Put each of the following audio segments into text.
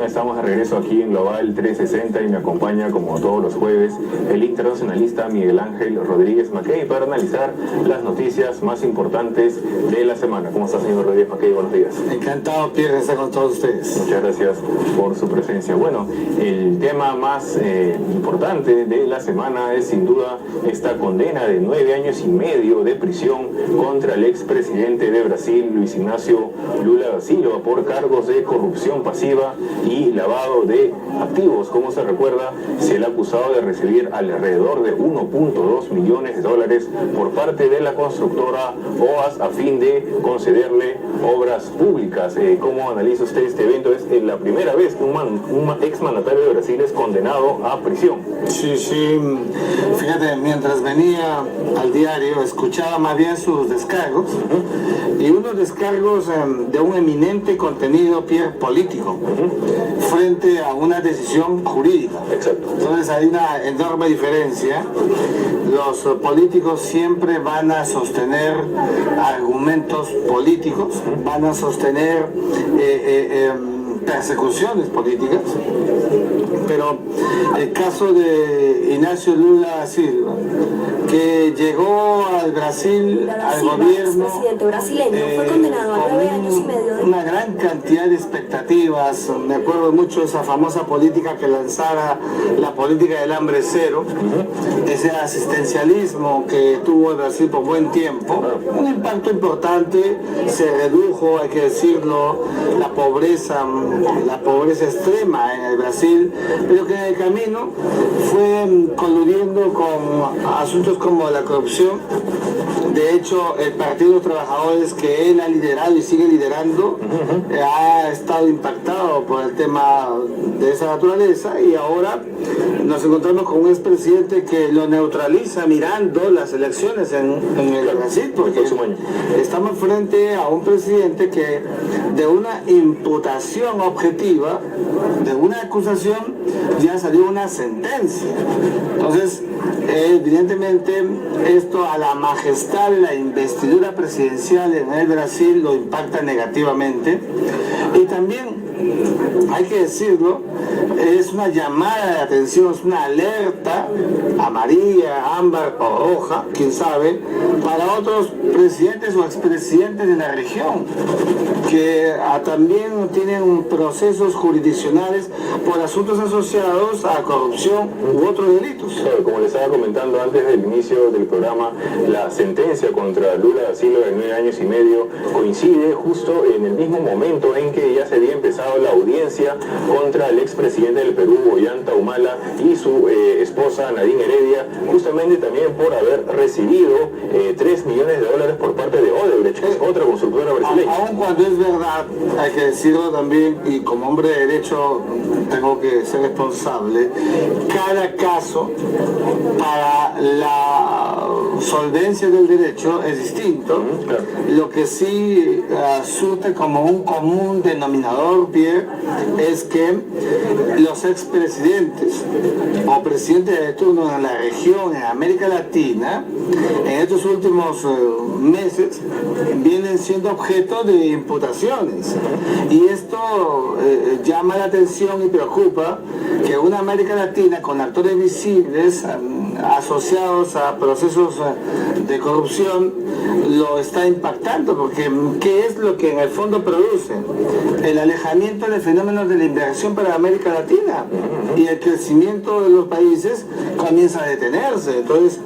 estamos de regreso aquí en Global 360 y me acompaña como todos los jueves el internacionalista Miguel Ángel Rodríguez Mackey para analizar las noticias más importantes de la semana. ¿Cómo está, señor Rodríguez Mackey? Buenos días. Encantado, Pierre, de estar con todos ustedes. Muchas gracias por su presencia. Bueno, el tema más importante de la semana es sin duda esta condena de 9 años y medio de prisión contra el expresidente de Brasil, Luis Ignacio Lula da Silva, por cargos de corrupción pasiva y lavado de activos. Como se recuerda, se le ha acusado de recibir alrededor de 1.2 millones de dólares por parte de la constructora OAS a fin de concederle obras públicas. ¿Cómo analiza usted este evento? Es la primera vez que un exmandatario de Brasil es condenado a prisión. Sí, fíjate, mientras venía al diario escuchaba más bien sus descargos y unos descargos de un eminente contenido, Pierre, político frente a una decisión jurídica. Exacto. Entonces hay una enorme diferencia. Los políticos siempre van a sostener argumentos políticos, van a sostener persecuciones políticas, pero el caso de Ignacio Lula da Silva, que llegó al Brasil, al gobierno, presidente brasileño, fue condenado a 9 años y medio de... una gran cantidad de expectativas. Me acuerdo mucho de esa famosa política que lanzara la política del hambre cero, ese asistencialismo que tuvo el Brasil por buen tiempo, un impacto importante. Se redujo, hay que decirlo, la pobreza extrema en el Brasil, pero que en el camino fue coludiendo con asuntos como la corrupción. De hecho, el Partido de los Trabajadores, que él ha liderado y sigue liderando, ha estado impactado por el tema de esa naturaleza, y ahora nos encontramos con un expresidente que lo neutraliza mirando las elecciones en el Brasil, porque estamos frente a un presidente que de una imputación objetiva, de una acusación, ya salió una sentencia. Entonces, evidentemente, esto a la majestad de la investidura presidencial en el Brasil lo impacta negativamente. Y también, hay que decirlo, es una llamada de atención, es una alerta amarilla, ámbar o roja, quién sabe, para otros presidentes o expresidentes de la región que también tienen procesos jurisdiccionales por asuntos asociados a corrupción u otros delitos. Claro, como les estaba comentando antes del inicio del programa, la sentencia contra Lula da Silva de 9 años y medio coincide justo en el mismo momento en que ya se había empezado la audiencia contra el expresidente del Perú, Ollanta Humala, y su esposa Nadine Heredia, justamente también por haber recibido 3 millones de dólares por parte de Odebrecht, que es otra constructora brasileña. Aun cuando es verdad, hay que decirlo también, y como hombre de derecho tengo que ser responsable, cada caso para la solvencia del derecho es distinto. Claro. Lo que sí surte como un común denominador, Pierre, es que los expresidentes o presidentes de turno en la región, en América Latina, en estos últimos meses vienen siendo objeto de imputaciones, y esto llama la atención y preocupa que una América Latina con actores visibles asociados a procesos de corrupción lo está impactando, porque ¿qué es lo que en el fondo produce? El alejamiento de fenómenos de la inversión para América Latina, y el crecimiento de los países comienza a detenerse. Entonces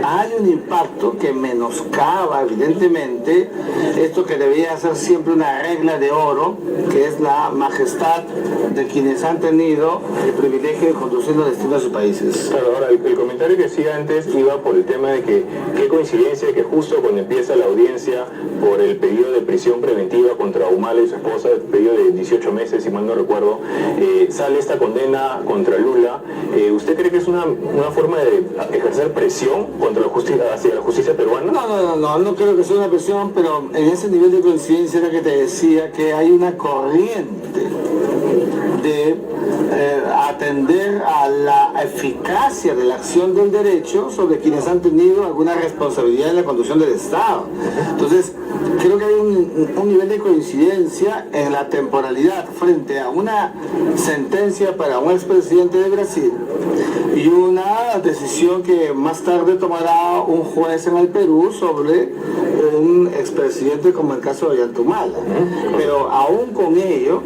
hay un impacto que menoscaba evidentemente esto que debería ser siempre una regla de oro, que es la majestad de quienes han tenido el privilegio de conducir los destinos de sus países. Claro, ahora el comentario que hacía antes iba por el tema de que qué coincidencia que justo cuando empieza la audiencia por el pedido de prisión preventiva contra Humala y su esposa, el pedido de 18 meses, si mal no recuerdo, sale esta condena contra Lula. ¿Usted cree que es una forma de ejercer presión contra la justicia, hacia la justicia peruana? No creo que sea una presión, pero en ese nivel de coincidencia era que te decía que hay una corriente de atender a la eficacia de la acción del derecho sobre quienes han tenido alguna responsabilidad en la conducción del Estado. Entonces, creo que hay un nivel de coincidencia en la temporalidad frente a una sentencia para un expresidente de Brasil y una decisión que más tarde tomará un juez en el Perú sobre un expresidente como el caso de Ollantumala. Pero aún con ello,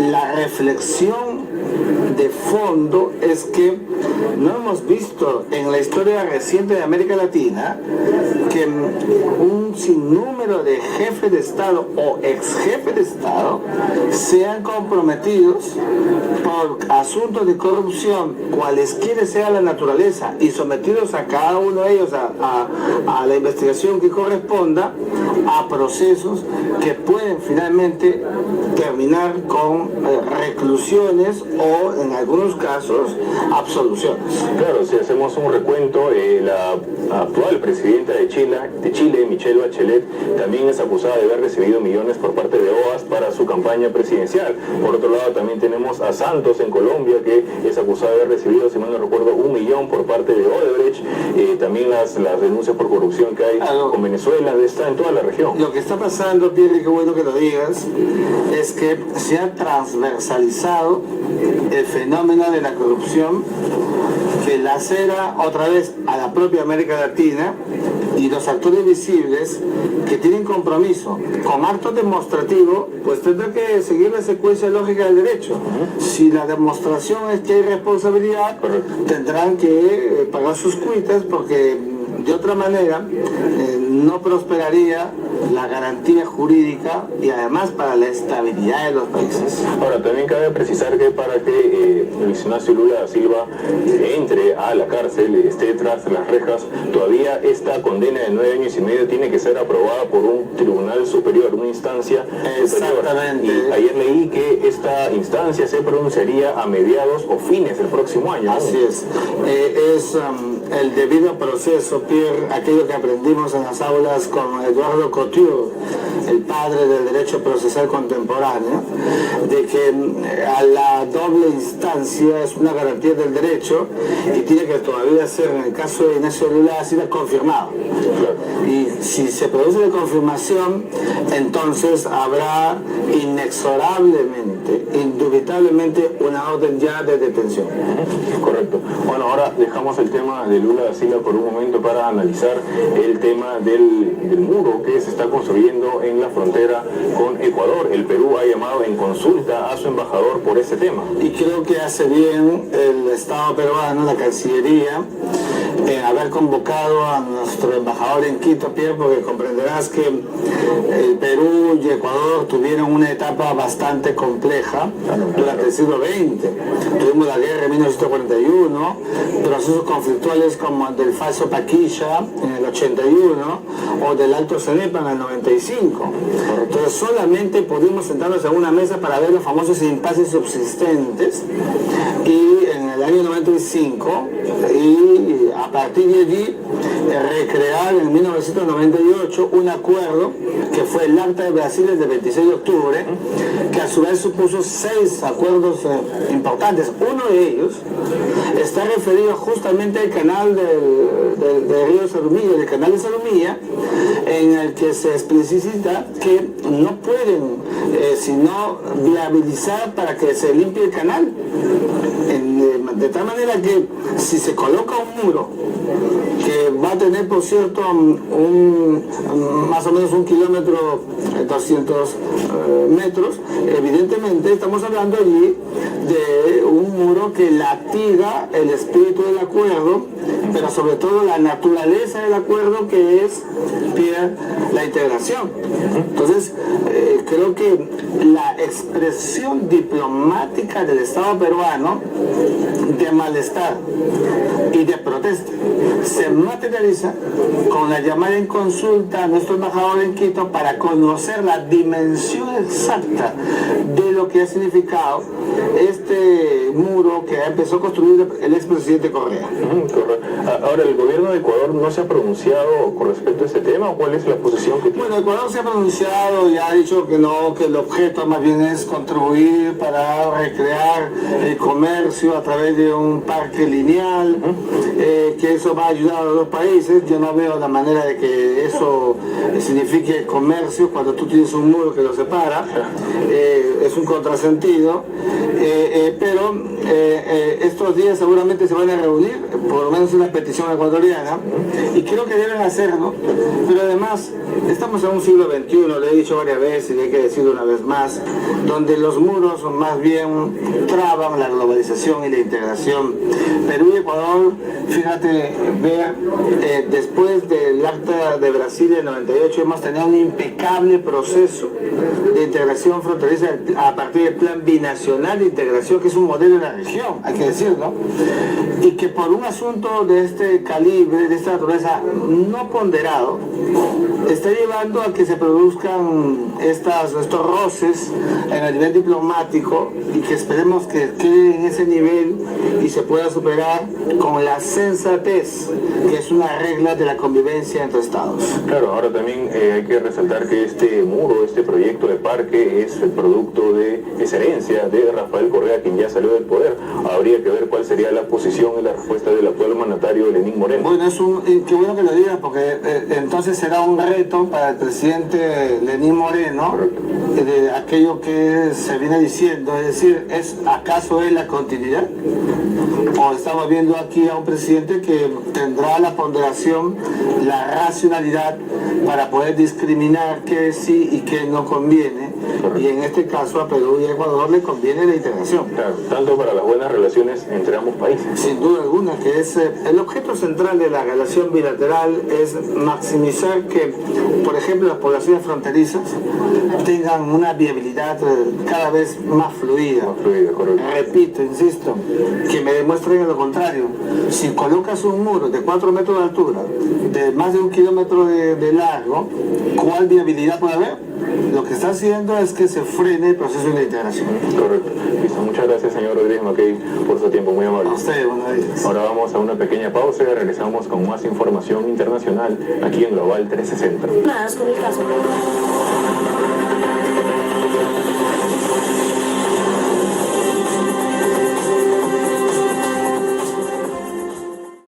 la reflexión de fondo es que no hemos visto en la historia reciente de América Latina que un sinnúmero de jefes de Estado o ex jefes de Estado sean comprometidos por asuntos de corrupción, cualesquiera sea la naturaleza, y sometidos a cada uno de ellos a la investigación que corresponda, a procesos que pueden finalmente terminar con reclusiones o en algunos casos absoluciones. Claro, si hacemos un recuento, la actual presidenta de Chile, Michelle Bachelet, también es acusada de haber recibido millones por parte de OAS para su campaña presidencial. Por otro lado, también tenemos a Santos en Colombia, que es acusado de haber recibido, si mal no recuerdo, 1 millón por parte de Odebrecht. También las denuncias por corrupción que hay con Venezuela, está en toda la región. Lo que está pasando, Pierre, qué bueno que lo digas, es que se ha transversalizado el fenómeno de la corrupción, que lacera otra vez a la propia América Latina, y los actores visibles que tienen compromiso con actos demostrativos, pues tendrán que seguir la secuencia lógica del derecho. Si la demostración es que hay responsabilidad, tendrán que pagar sus cuitas, porque de otra manera no prosperaría la garantía jurídica y además para la estabilidad de los países. Ahora, también cabe precisar que para que Luis Ignacio Lula da Silva entre a la cárcel, esté tras las rejas, todavía esta condena de 9 años y medio tiene que ser aprobada por un tribunal superior, una instancia superior. Exactamente. Y ayer leí que esta instancia se pronunciaría a mediados o fines del próximo año. Así es. Es el debido proceso, Pierre, aquello que aprendimos en las aulas con Eduardo Couture, el padre del derecho procesal contemporáneo, de que a la doble instancia es una garantía del derecho y tiene que todavía ser, en el caso de Ignacio Lula da Silva, confirmado. Y si se produce la confirmación, entonces habrá inexorablemente, indubitablemente, una orden ya de detención. Correcto. Bueno, ahora dejamos el tema de Lula da Silva por un momento para analizar el tema del muro que se está construyendo en la frontera con Ecuador. El Perú ha llamado en consulta a su embajador por ese tema. Y creo que hace bien el Estado peruano, la Cancillería, en haber convocado a nuestro embajador en Quito, Pierre, porque comprenderás que el Perú y Ecuador tuvieron una etapa bastante compleja durante el siglo XX. Tuvimos la guerra en 1941, procesos conflictuales como el del falso Paquilla en el 81 o del Alto Cenepa en el 95. Entonces solamente pudimos sentarnos en una mesa para ver los famosos impases subsistentes, y en el año 95 y a partir de allí recrear en 1998 un acuerdo que fue el Acta de Brasil del 26 de octubre, que a su vez supuso 6 acuerdos importantes. Uno de ellos está referido justamente al canal del río Salumilla, del canal de Salumilla, en el que se explicita que no pueden sino viabilizar para que se limpie el canal, de tal manera que si se coloca un muro que va a tener, por cierto, más o menos 1 kilómetro, 200 metros, evidentemente estamos hablando allí de un muro que latiga el espíritu del acuerdo, pero sobre todo la naturaleza del acuerdo, que es la integración. Entonces, creo que la expresión diplomática del Estado peruano de malestar y de protesta se materializa con la llamada en consulta a nuestro embajador en Quito para conocer la dimensión exacta de lo que ha significado este muro que empezó a construir el expresidente Correa. Ahora, ¿el gobierno de Ecuador no se ha pronunciado con respecto a este tema o cuál es la posición que tiene? Bueno, Ecuador se ha pronunciado y ha dicho que no, que el objeto más bien es contribuir para recrear el comercio a través de un parque lineal, que eso va a ayudar a los dos países. Yo no veo la manera de que eso signifique comercio cuando tú tienes un muro que lo separa. Es un contrasentido, pero estos días seguramente se van a reunir, por lo menos una petición ecuatoriana, y creo que deben hacerlo, pero además estamos en un siglo XXI, lo he dicho varias veces y hay que decirlo una vez más, donde los muros más bien traban la globalización y la integración. Perú y Ecuador, fíjate, después del Acta de Brasil del 98 hemos tenido un impecable proceso de integración fronteriza a partir del Plan Binacional de Integración, que es un modelo de la región, hay que decirlo, y que por un asunto de este calibre, de esta naturaleza no ponderado, está llevando a que se produzcan estos roces en el nivel diplomático y que esperemos que quede en ese nivel y se pueda superar con la sensatez, que es una regla de la convivencia entre estados. Claro, ahora también hay que resaltar que este muro, este proyecto de parque es el producto de esa herencia de Rafael Correa, quien ya salió del poder. Habría que ver cuál sería la posición y la respuesta del actual mandatario Lenín Moreno. Bueno, qué bueno que lo digas, porque entonces será un reto para el presidente Lenín Moreno, de aquello que se viene diciendo, es decir, ¿acaso es la continuidad? O estamos viendo aquí a un presidente que tendrá la ponderación, la racionalidad para poder discriminar qué sí y qué no conviene. Correcto. Y en este caso a Perú y a Ecuador le conviene la integración. Claro, tanto para las buenas relaciones entre ambos países. Sin duda alguna, que es el objeto central de la relación bilateral es maximizar que, por ejemplo, las poblaciones fronterizas tengan una viabilidad cada vez más fluida. Correcto. Repito, insisto, que me demuestren lo contrario. Si colocas un muro de 4 metros de altura, de más de 1 kilómetro de largo, ¿cuál viabilidad puede haber? Lo que está haciendo es que se frene el proceso de integración. Correcto. Listo. Muchas gracias, señor Rodríguez Mackey, por su tiempo, muy amable. A usted, buenos días. Ahora vamos a una pequeña pausa y regresamos con más información internacional aquí en Global 360. Nada, con el caso.